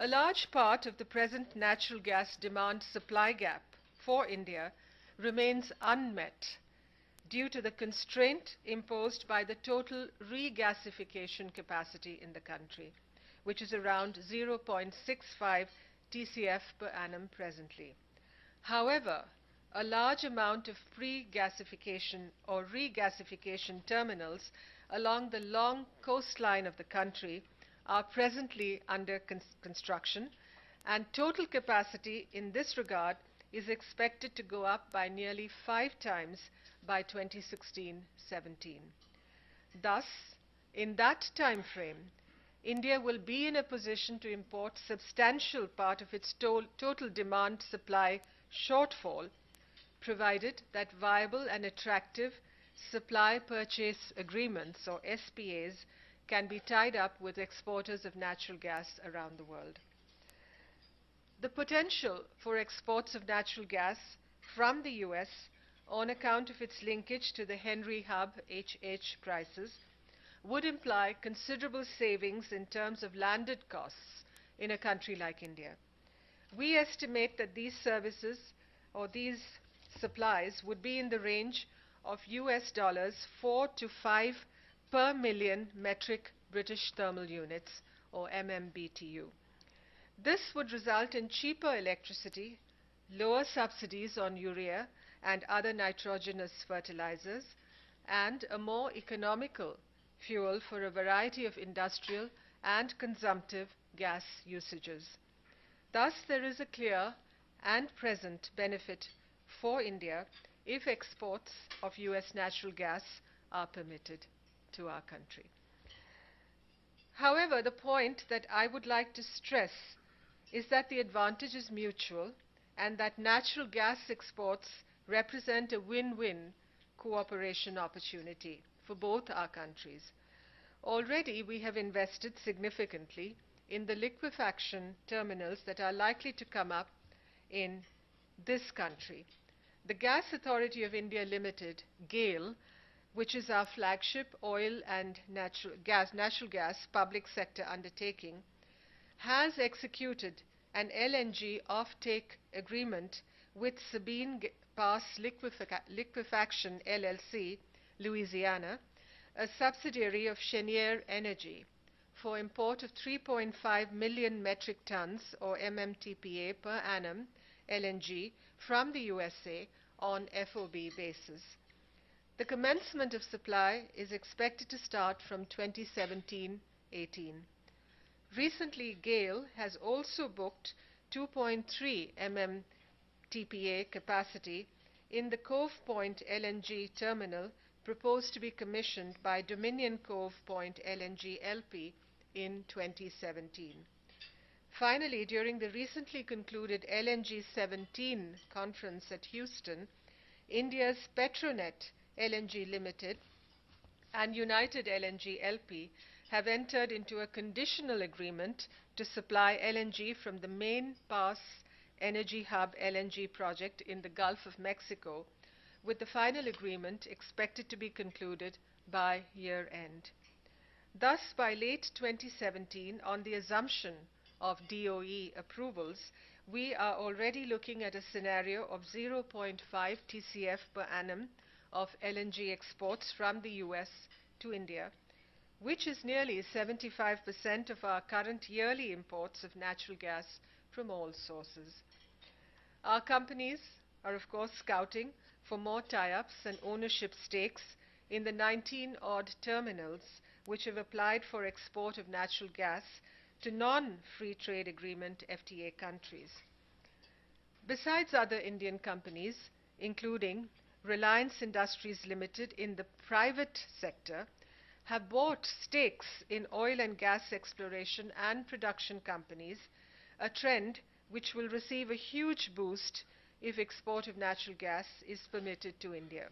A large part of the present natural gas demand-supply gap for India remains unmet due to the constraint imposed by the total regasification capacity in the country, which is around 0.65 TCF per annum presently. However, a large amount of pre-gasification or regasification terminals along the long coastline of the country are presently under construction, and total capacity in this regard is expected to go up by nearly 5 times by 2016-17. Thus, in that time frame, India will be in a position to import substantial part of its total demand-supply shortfall, provided that viable and attractive supply purchase agreements or SPAs can be tied up with exporters of natural gas around the world. The potential for exports of natural gas from the US on account of its linkage to the Henry Hub HH prices would imply considerable savings in terms of landed costs in a country like India. We estimate that these services or these supplies would be in the range of US dollars 4 to 5 per million metric British thermal units or MMBTU. This would result in cheaper electricity, lower subsidies on urea and other nitrogenous fertilizers, and a more economical fuel for a variety of industrial and consumptive gas usages. Thus, there is a clear and present benefit for India if exports of US natural gas are permitted to our country. However, the point that I would like to stress is that the advantage is mutual and that natural gas exports represent a win-win cooperation opportunity for both our countries. Already we have invested significantly in the liquefaction terminals that are likely to come up in this country. The Gas Authority of India Limited, GAIL, which is our flagship oil and natural gas public sector undertaking, has executed an LNG offtake agreement with Sabine Pass Liquefaction LLC, Louisiana, a subsidiary of Cheniere Energy, for import of 3.5 million metric tons or MMTPA per annum LNG from the USA on FOB basis. The commencement of supply is expected to start from 2017-18. Recently, GAIL has also booked 2.3 MMTPA capacity in the Cove Point LNG terminal proposed to be commissioned by Dominion Cove Point LNG LP in 2017. Finally, during the recently concluded LNG 17 conference at Houston, India's Petronet LNG Limited and United LNG LP have entered into a conditional agreement to supply LNG from the Main Pass Energy Hub LNG project in the Gulf of Mexico, with the final agreement expected to be concluded by year end. Thus, by late 2017, on the assumption of DOE approvals, we are already looking at a scenario of 0.5 TCF per annum of LNG exports from the US to India, which is nearly 75% of our current yearly imports of natural gas from all sources. Our companies are, of course, scouting for more tie-ups and ownership stakes in the 19-odd terminals which have applied for export of natural gas to non-free trade agreement FTA countries. Besides other Indian companies, including Reliance Industries Limited in the private sector, have bought stakes in oil and gas exploration and production companies, a trend which will receive a huge boost if export of natural gas is permitted to India.